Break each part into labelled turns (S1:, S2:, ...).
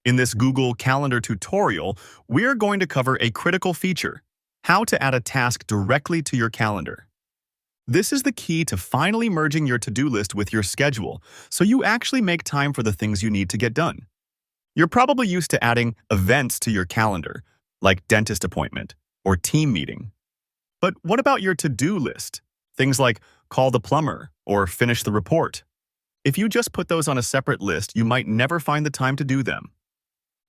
S1: In this Google Calendar tutorial, we're going to cover a critical feature: how to add a task directly to your calendar. This is the key to finally merging your to-do list with your schedule, so you actually make time for the things you need to get done. You're probably used to adding events to your calendar, like dentist appointment or team meeting. But what about your to-do list? Things like call the plumber or finish the report. If you just put those on a separate list, you might never find the time to do them.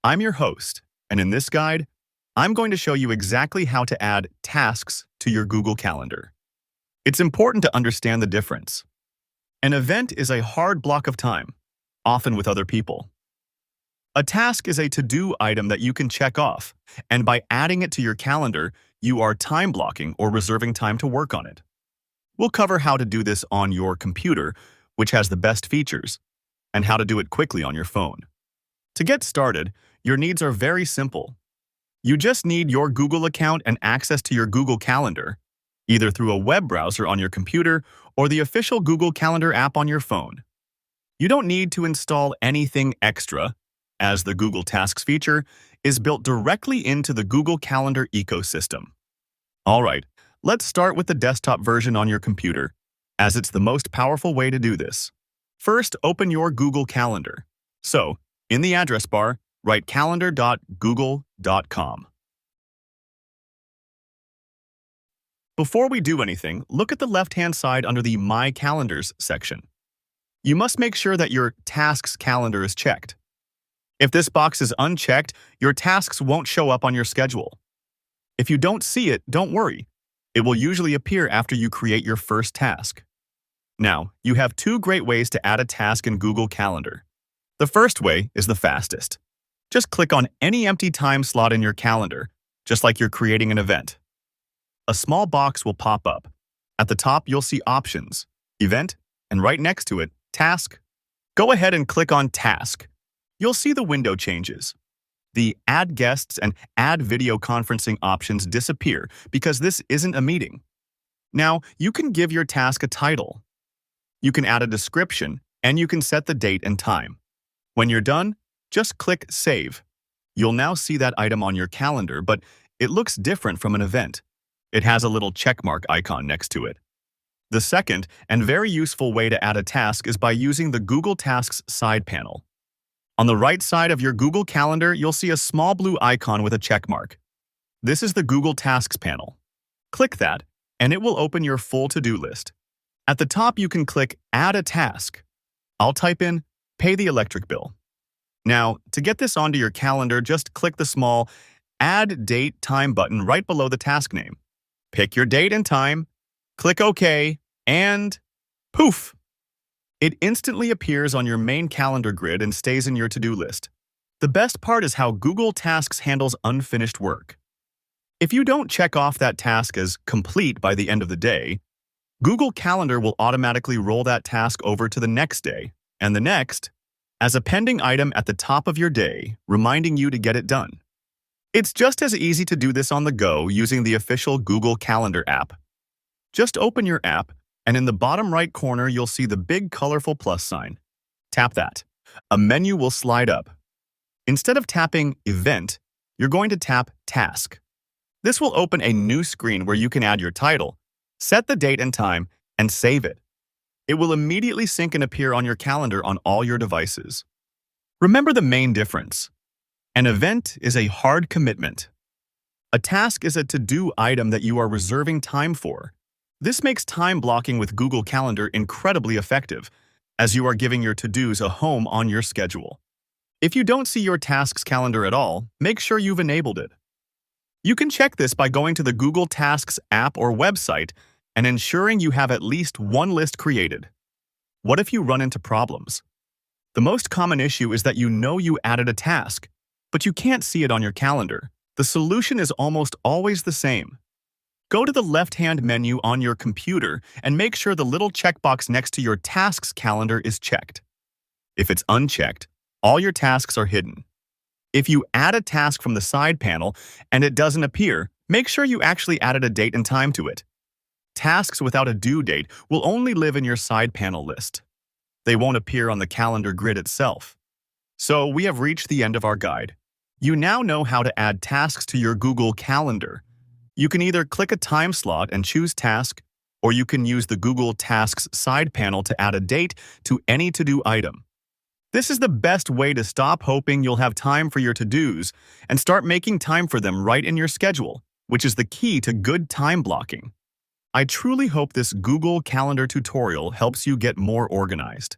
S1: I'm your host, and in this guide, I'm going to show you exactly how to add tasks to your Google Calendar. It's important to understand the difference. An event is a hard block of time, often with other people. A task is a to-do item that you can check off, and by adding it to your calendar, you are time blocking or reserving time to work on it. We'll cover how to do this on your computer, which has the best features, and how to do it quickly on your phone. To get started, your needs are very simple. You just need your Google account and access to your Google Calendar, either through a web browser on your computer or the official Google Calendar app on your phone. You don't need to install anything extra, as the Google Tasks feature is built directly into the Google Calendar ecosystem. All right, let's start with the desktop version on your computer, as it's the most powerful way to do this. First, open your Google Calendar. So, in the address bar, write calendar.google.com. Before we do anything, look at the left-hand side under the My Calendars section. You must make sure that your Tasks calendar is checked. If this box is unchecked, your tasks won't show up on your schedule. If you don't see it, don't worry. It will usually appear after you create your first task. Now, you have two great ways to add a task in Google Calendar. The first way is the fastest. Just click on any empty time slot in your calendar, just like you're creating an event. A small box will pop up. At the top, you'll see Options, Event, and right next to it, Task. Go ahead and click on Task. You'll see the window changes. The Add Guests and Add Video Conferencing options disappear because this isn't a meeting. Now, you can give your task a title. You can add a description, and you can set the date and time. When you're done, just click Save. You'll now see that item on your calendar, but it looks different from an event. It has a little checkmark icon next to it. The second and very useful way to add a task is by using the Google Tasks side panel. On the right side of your Google Calendar, you'll see a small blue icon with a checkmark. This is the Google Tasks panel. Click that, and it will open your full to-do list. At the top, you can click Add a Task. I'll type in Pay the electric bill. Now, to get this onto your calendar, just click the small Add Date Time button right below the task name. Pick your date and time, click OK, and poof! It instantly appears on your main calendar grid and stays in your to-do list. The best part is how Google Tasks handles unfinished work. If you don't check off that task as complete by the end of the day, Google Calendar will automatically roll that task over to the next day and the next as a pending item at the top of your day, reminding you to get it done. It's just as easy to do this on the go using the official Google Calendar app. Just open your app, and in the bottom right corner, you'll see the big colorful plus sign. Tap that. A menu will slide up. Instead of tapping Event, you're going to tap Task. This will open a new screen where you can add your title, set the date and time, and save it. It will immediately sync and appear on your calendar on all your devices. Remember the main difference. An event is a hard commitment. A task is a to-do item that you are reserving time for. This makes time blocking with Google Calendar incredibly effective, as you are giving your to-dos a home on your schedule. If you don't see your tasks calendar at all, make sure you've enabled it. You can check this by going to the Google Tasks app or website and ensuring you have at least one list created. What if you run into problems? The most common issue is that you know you added a task, but you can't see it on your calendar. The solution is almost always the same. Go to the left-hand menu on your computer and make sure the little checkbox next to your tasks calendar is checked. If it's unchecked, all your tasks are hidden. If you add a task from the side panel and it doesn't appear, make sure you actually added a date and time to it. Tasks without a due date will only live in your side panel list. They won't appear on the calendar grid itself. So we have reached the end of our guide. You now know how to add tasks to your Google Calendar. You can either click a time slot and choose task, or you can use the Google Tasks side panel to add a date to any to-do item. This is the best way to stop hoping you'll have time for your to-dos and start making time for them right in your schedule, which is the key to good time blocking. I truly hope this Google Calendar tutorial helps you get more organized.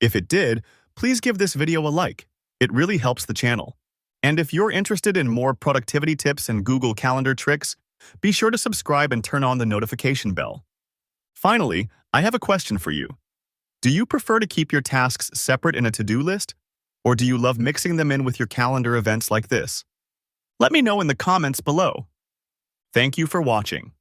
S1: If it did, please give this video a like. It really helps the channel. And if you're interested in more productivity tips and Google Calendar tricks, be sure to subscribe and turn on the notification bell. Finally, I have a question for you. Do you prefer to keep your tasks separate in a to-do list? Or do you love mixing them in with your calendar events like this? Let me know in the comments below. Thank you for watching.